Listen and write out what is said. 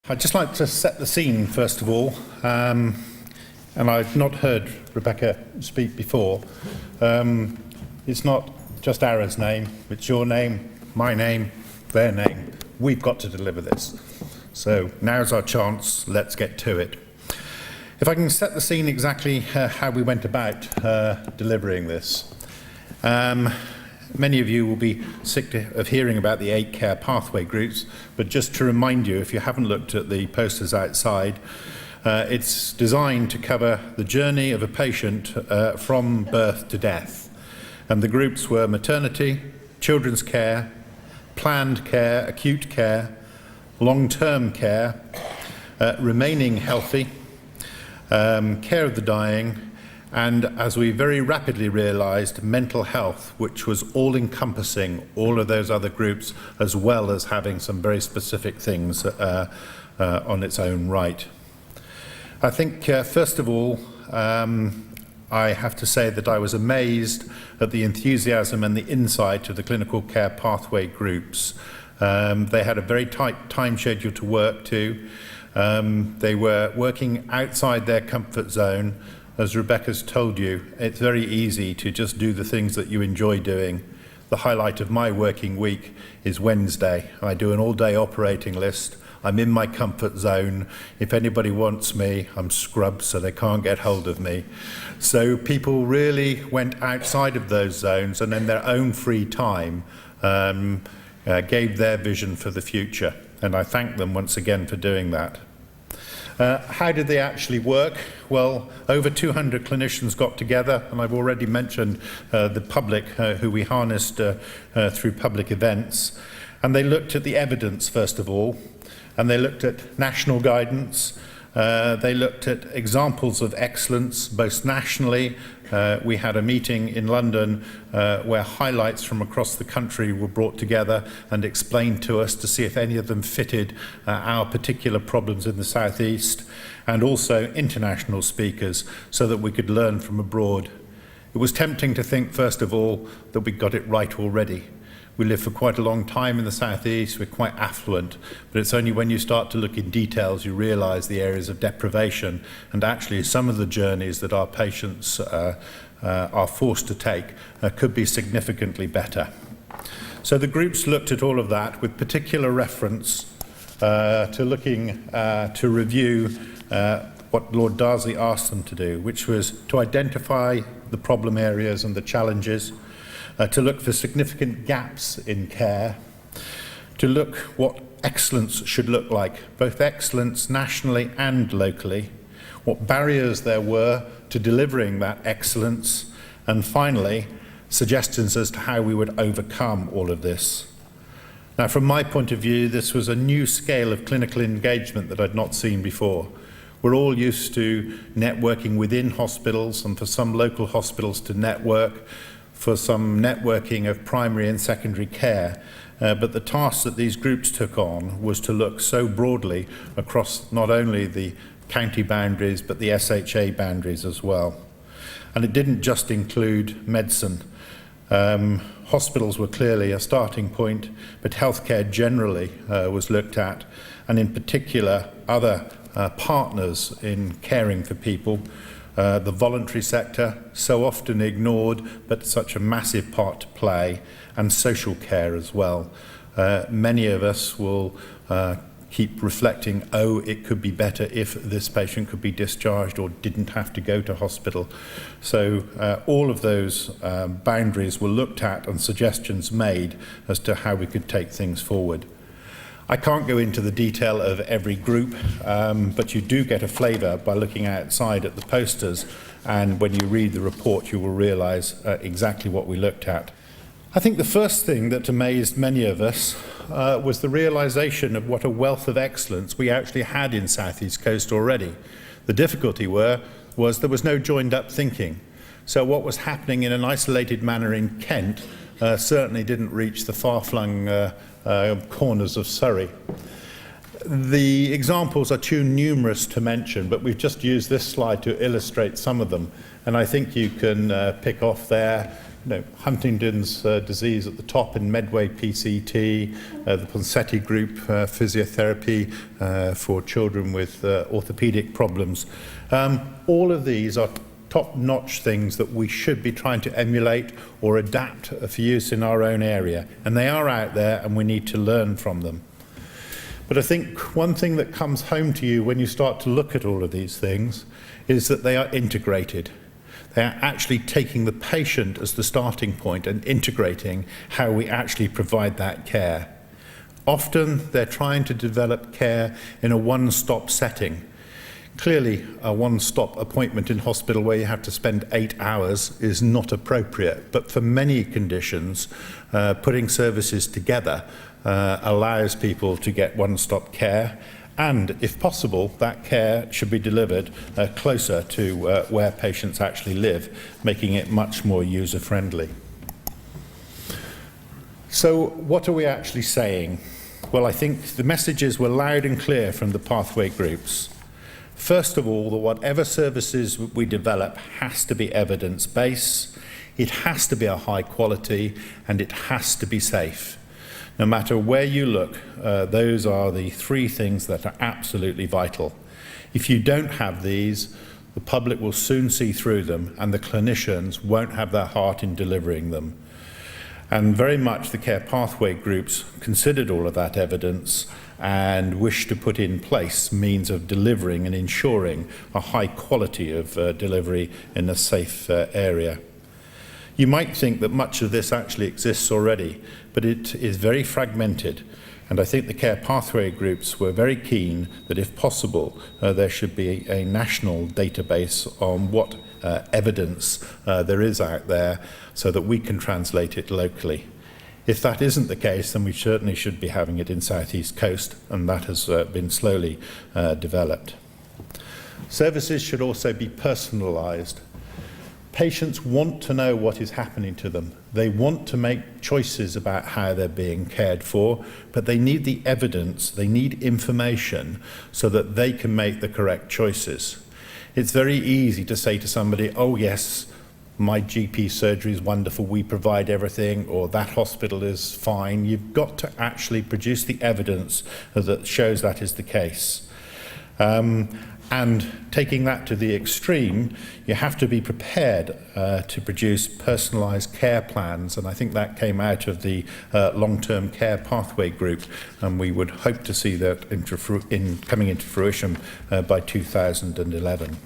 I'd just like to set the scene first of all, and I've not heard Rebecca speak before. It's not just Aaron's name, it's your name, my name, their name. We've got to deliver this. So now's our chance, let's get to it. If I can set the scene exactly how we went about delivering this. Many of you will be sick of hearing about the 8 care pathway groups, but just to remind you, if you haven't looked at the posters outside, it's designed to cover the journey of a patient from birth to death. And the groups were maternity, children's care, planned care, acute care, long-term care, remaining healthy, care of the dying, and as we very rapidly realised, mental health, which was all-encompassing all of those other groups, as well as having some very specific things on its own right. I think, first of all, I have to say that I was amazed at the enthusiasm and the insight of the clinical care pathway groups. They had a very tight time schedule to work to. They were working outside their comfort zone. As Rebecca's told you, it's very easy to just do the things that you enjoy doing. The highlight of my working week is Wednesday. I do an all-day operating list. I'm in my comfort zone. If anybody wants me, I'm scrubbed so they can't get hold of me. So people really went outside of those zones and in their own free time gave their vision for the future. And I thank them once again for doing that. How did they actually work? Well, over 200 clinicians got together, and I've already mentioned the public who we harnessed through public events. And they looked at the evidence, first of all, and they looked at national guidance. They looked at examples of excellence, both nationally. We had a meeting in London where highlights from across the country were brought together and explained to us to see if any of them fitted our particular problems in the southeast, and also international speakers so that we could learn from abroad. It was tempting to think, first of all, that we got it right already. We lived for quite a long time in the southeast, we're quite affluent, but it's only when you start to look in details you realise the areas of deprivation and actually some of the journeys that our patients are forced to take could be significantly better. So the groups looked at all of that with particular reference to looking to review what Lord Darsley asked them to do, which was to identify the problem areas and the challenges, to look for significant gaps in care, to look what excellence should look like, both excellence nationally and locally, what barriers there were to delivering that excellence, and finally, suggestions as to how we would overcome all of this. Now, from my point of view, this was a new scale of clinical engagement that I'd not seen before. We're all used to networking within hospitals, and for some local hospitals to network, for some networking of primary and secondary care, but the task that these groups took on was to look so broadly across not only the county boundaries but the SHA boundaries as well. And it didn't just include medicine. Hospitals were clearly a starting point, but healthcare generally was looked at, and in particular other partners in caring for people. The voluntary sector, so often ignored, but such a massive part to play, and social care as well. Many of us will keep reflecting, oh, it could be better if this patient could be discharged or didn't have to go to hospital. So all of those boundaries were looked at and suggestions made as to how we could take things forward. I can't go into the detail of every group, but you do get a flavour by looking outside at the posters, and when you read the report you will realise exactly what we looked at. I think the first thing that amazed many of us was the realisation of what a wealth of excellence we actually had in South East Coast already. The difficulty was there was no joined up thinking. So what was happening in an isolated manner in Kent certainly didn't reach the far-flung corners of Surrey. The examples are too numerous to mention, but we've just used this slide to illustrate some of them, and I think you can pick off there Huntington's disease at the top in Medway PCT, the Ponseti group physiotherapy for children with orthopedic problems. All of these are top-notch things that we should be trying to emulate or adapt for use in our own area. And they are out there and we need to learn from them. But I think one thing that comes home to you when you start to look at all of these things is that they are integrated. They are actually taking the patient as the starting point and integrating how we actually provide that care. Often they're trying to develop care in a one-stop setting. Clearly, a one-stop appointment in hospital where you have to spend 8 hours is not appropriate, but for many conditions, putting services together allows people to get one-stop care, and if possible, that care should be delivered closer to where patients actually live, making it much more user-friendly. So what are we actually saying? Well, I think the messages were loud and clear from the pathway groups. First of all, that whatever services we develop has to be evidence-based, it has to be a high quality, and it has to be safe. No matter where you look, those are the three things that are absolutely vital. If you don't have these, the public will soon see through them, and the clinicians won't have their heart in delivering them. And very much the care pathway groups considered all of that evidence and wished to put in place means of delivering and ensuring a high quality of delivery in a safe area. You might think that much of this actually exists already, but it is very fragmented, and I think the care pathway groups were very keen that if possible there should be a national database on what evidence there is out there so that we can translate it locally. If that isn't the case, then we certainly should be having it in South East Coast, and that has been slowly developed. Services should also be personalised. Patients want to know what is happening to them. They want to make choices about how they're being cared for, but they need the evidence, they need information so that they can make the correct choices. It's very easy to say to somebody, oh yes, my GP surgery is wonderful, we provide everything, or that hospital is fine. You've got to actually produce the evidence that shows that is the case. And taking that to the extreme, you have to be prepared to produce personalised care plans, and I think that came out of the long-term care pathway group, and we would hope to see that coming into fruition by 2011.